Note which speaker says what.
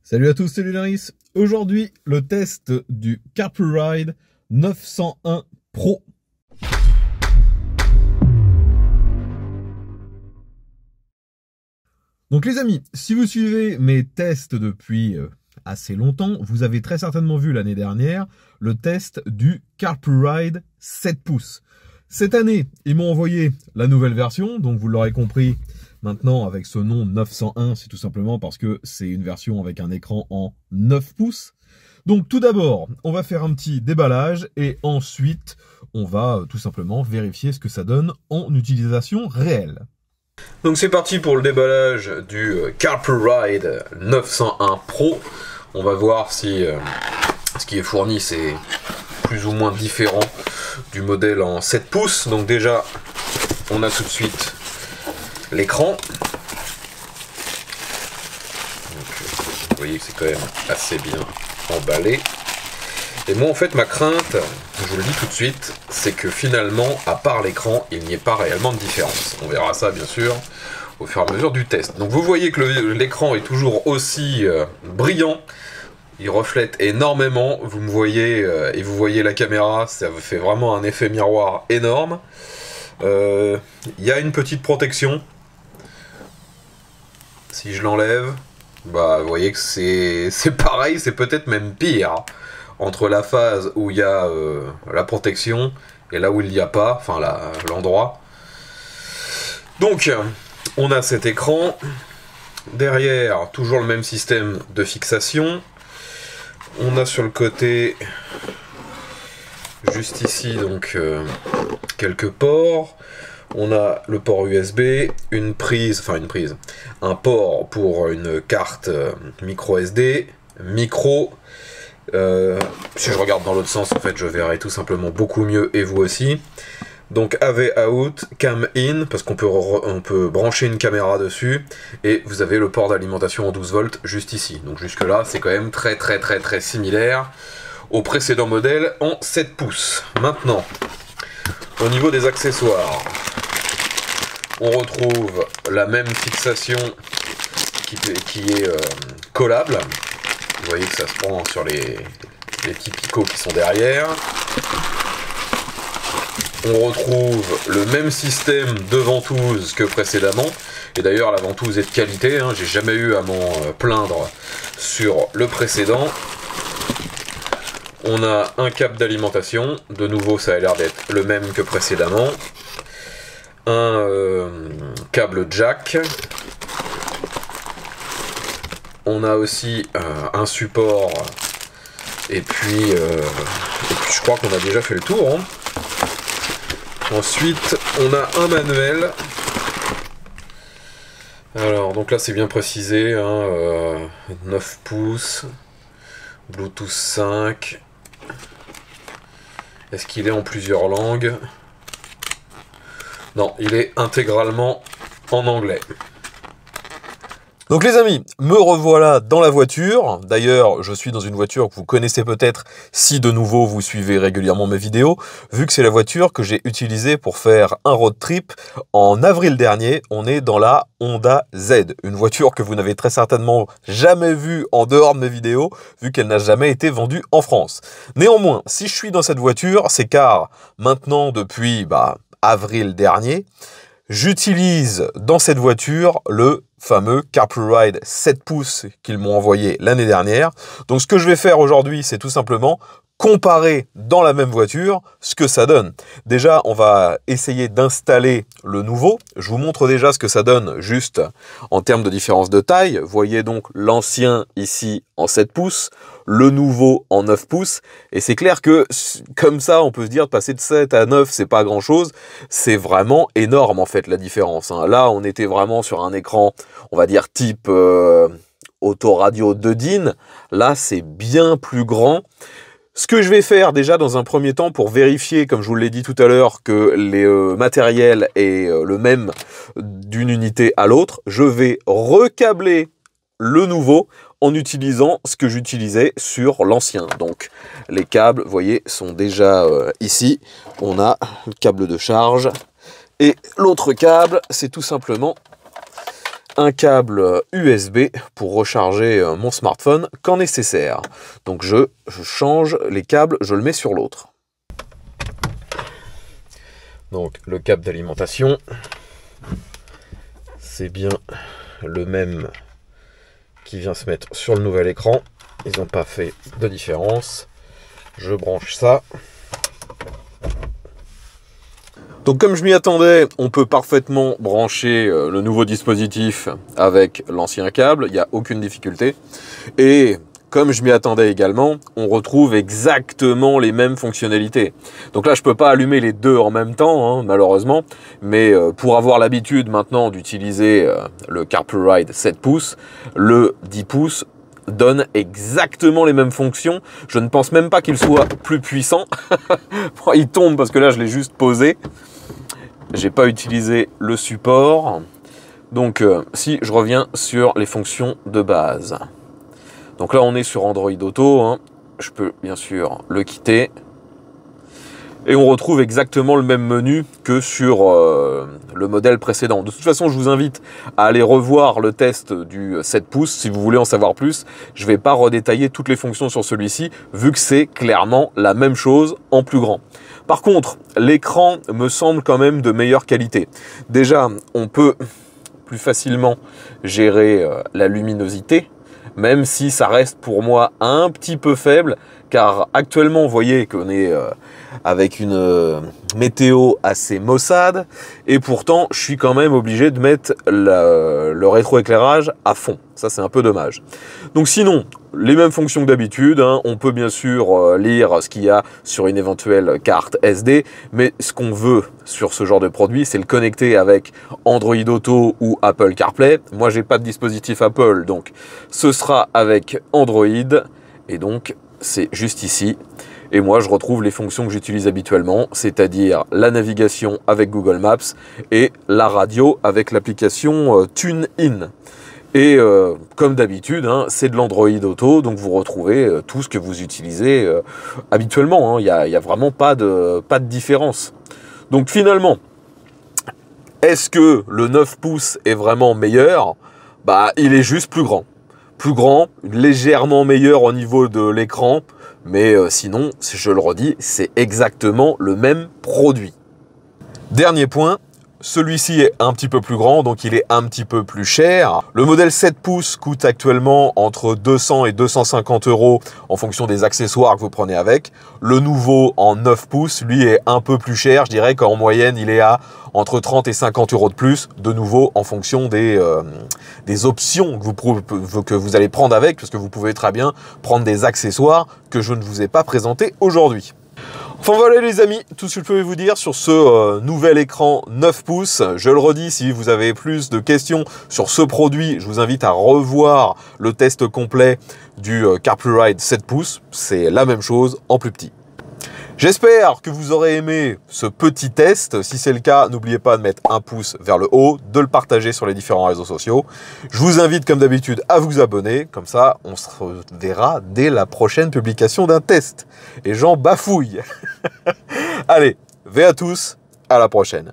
Speaker 1: Salut à tous, c'est Lunaris. Aujourd'hui, le test du Carpluride 901 Pro. Donc les amis, si vous suivez mes tests depuis assez longtemps, vous avez très certainement vu l'année dernière le test du Carpluride 7 pouces. Cette année, ils m'ont envoyé la nouvelle version, donc vous l'aurez compris, maintenant avec ce nom 901, c'est tout simplement parce que c'est une version avec un écran en 9 pouces. Donc tout d'abord, on va faire un petit déballage et ensuite, on va tout simplement vérifier ce que ça donne en utilisation réelle.
Speaker 2: Donc c'est parti pour le déballage du Carpluride 901 Pro. On va voir si ce qui est fourni c'est plus ou moins différent du modèle en 7 pouces. Donc déjà, on a tout de suite l'écran. Vous voyez que c'est quand même assez bien emballé. Et moi en fait ma crainte, je vous le dis tout de suite, c'est que finalement, à part l'écran, il n'y ait pas réellement de différence. On verra ça bien sûr au fur et à mesure du test. Donc vous voyez que l'écran est toujours aussi brillant, il reflète énormément, vous me voyez et vous voyez la caméra, ça fait vraiment un effet miroir énorme. Il y a une petite protection, si je l'enlève, bah vous voyez que c'est pareil, c'est peut-être même pire. Entre la phase où il y a la protection et là où il n'y a pas, enfin l'endroit. Donc, on a cet écran. Derrière, toujours le même système de fixation. On a sur le côté, juste ici, donc quelques ports. On a le port USB, un port pour une carte micro SD, micro. Si je regarde dans l'autre sens, en fait, je verrai tout simplement beaucoup mieux, et vous aussi. Donc AV out, cam in, parce qu'on peut brancher une caméra dessus, et vous avez le port d'alimentation en 12 volts juste ici. Donc jusque là, c'est quand même très similaire au précédent modèle en 7 pouces. Maintenant, au niveau des accessoires, on retrouve la même fixation qui est collable. Vous voyez que ça se prend sur les petits picots qui sont derrière. On retrouve le même système de ventouse que précédemment. Et d'ailleurs, la ventouse est de qualité. Hein, j'ai jamais eu à m'en plaindre sur le précédent. On a un câble d'alimentation. De nouveau, ça a l'air d'être le même que précédemment. Un câble jack. On a aussi un support, et puis je crois qu'on a déjà fait le tour. Hein. Ensuite, on a un manuel. Alors, donc là c'est bien précisé, hein, 9 pouces, Bluetooth 5. Est-ce qu'il est en plusieurs langues? Non, il est intégralement en anglais. Donc les amis, me revoilà dans la voiture. D'ailleurs, je suis dans une voiture que vous connaissez peut-être si de nouveau vous suivez régulièrement mes vidéos, vu que c'est la voiture que j'ai utilisée pour faire un road trip en avril dernier. On est dans la Honda Z, une voiture que vous n'avez très certainement jamais vue en dehors de mes vidéos, vu qu'elle n'a jamais été vendue en France. Néanmoins, si je suis dans cette voiture, c'est car maintenant, depuis avril dernier, j'utilise dans cette voiture le fameux Carpluride 7 pouces qu'ils m'ont envoyé l'année dernière. Donc ce que je vais faire aujourd'hui, c'est tout simplement comparer dans la même voiture ce que ça donne. Déjà, on va essayer d'installer le nouveau. Je vous montre déjà ce que ça donne juste en termes de différence de taille. Vous voyez donc l'ancien ici en 7 pouces, le nouveau en 9 pouces. Et c'est clair que comme ça, on peut se dire de passer de 7 à 9, c'est pas grand chose. C'est vraiment énorme en fait la différence. Hein. Là, on était vraiment sur un écran, on va dire type autoradio de DIN. Là, c'est bien plus grand. Ce que je vais faire déjà dans un premier temps pour vérifier, comme je vous l'ai dit tout à l'heure, que les matériels est le même d'une unité à l'autre, je vais recabler le nouveau en utilisant ce que j'utilisais sur l'ancien. Donc les câbles, vous voyez, sont déjà ici. On a le câble de charge et l'autre câble, c'est tout simplement un câble USB pour recharger mon smartphone quand nécessaire. Donc je change les câbles, je le mets sur l'autre. Donc le câble d'alimentation, c'est bien le même qui vient se mettre sur le nouvel écran. Ils n'ont pas fait de différence. Je branche ça. Donc comme je m'y attendais, on peut parfaitement brancher le nouveau dispositif avec l'ancien câble, il n'y a aucune difficulté. Et comme je m'y attendais également, on retrouve exactement les mêmes fonctionnalités. Donc là, je ne peux pas allumer les deux en même temps, hein, malheureusement, mais pour avoir l'habitude maintenant d'utiliser le CarPlay Ride 7 pouces, le 10 pouces donne exactement les mêmes fonctions. Je ne pense même pas qu'il soit plus puissant. Il tombe parce que là, je l'ai juste posé. J'ai pas utilisé le support. Donc, si je reviens sur les fonctions de base. Donc là, on est sur Android Auto. Hein. Je peux bien sûr le quitter. Et on retrouve exactement le même menu que sur le modèle précédent. De toute façon, je vous invite à aller revoir le test du 7 pouces si vous voulez en savoir plus. Je ne vais pas redétailler toutes les fonctions sur celui-ci, vu que c'est clairement la même chose en plus grand. Par contre, l'écran me semble quand même de meilleure qualité. Déjà, on peut plus facilement gérer la luminosité, même si ça reste pour moi un petit peu faible, car actuellement, vous voyez qu'on est avec une météo assez maussade, et pourtant, je suis quand même obligé de mettre le rétroéclairage à fond. Ça, c'est un peu dommage. Donc sinon, les mêmes fonctions que d'habitude, hein. On peut bien sûr lire ce qu'il y a sur une éventuelle carte SD, mais ce qu'on veut sur ce genre de produit, c'est le connecter avec Android Auto ou Apple CarPlay. Moi, j'ai pas de dispositif Apple, donc ce sera avec Android, et donc c'est juste ici. Et moi, je retrouve les fonctions que j'utilise habituellement, c'est-à-dire la navigation avec Google Maps et la radio avec l'application TuneIn. Et comme d'habitude, hein, c'est de l'Android Auto, donc vous retrouvez tout ce que vous utilisez habituellement. Hein. Il y a vraiment pas de différence. Donc finalement, est-ce que le 9 pouces est vraiment meilleur? Bah, il est juste plus grand. Plus grand, légèrement meilleur au niveau de l'écran, mais sinon, je le redis, c'est exactement le même produit. Dernier point. Celui-ci est un petit peu plus grand, donc il est un petit peu plus cher. Le modèle 7 pouces coûte actuellement entre 200 et 250 € en fonction des accessoires que vous prenez avec. Le nouveau en 9 pouces, lui, est un peu plus cher. Je dirais qu'en moyenne, il est à entre 30 et 50 € de plus, de nouveau en fonction des options que vous allez prendre avec, parce que vous pouvez très bien prendre des accessoires que je ne vous ai pas présentés aujourd'hui. Enfin voilà les amis, tout ce que je peux vous dire sur ce nouvel écran 9 pouces. Je le redis, si vous avez plus de questions sur ce produit, je vous invite à revoir le test complet du CarPlay Ride 7 pouces. C'est la même chose en plus petit. J'espère que vous aurez aimé ce petit test. Si c'est le cas, n'oubliez pas de mettre un pouce vers le haut, de le partager sur les différents réseaux sociaux. Je vous invite comme d'habitude à vous abonner, comme ça on se reverra dès la prochaine publication d'un test. Et j'en bafouille. Allez, à tous, à la prochaine.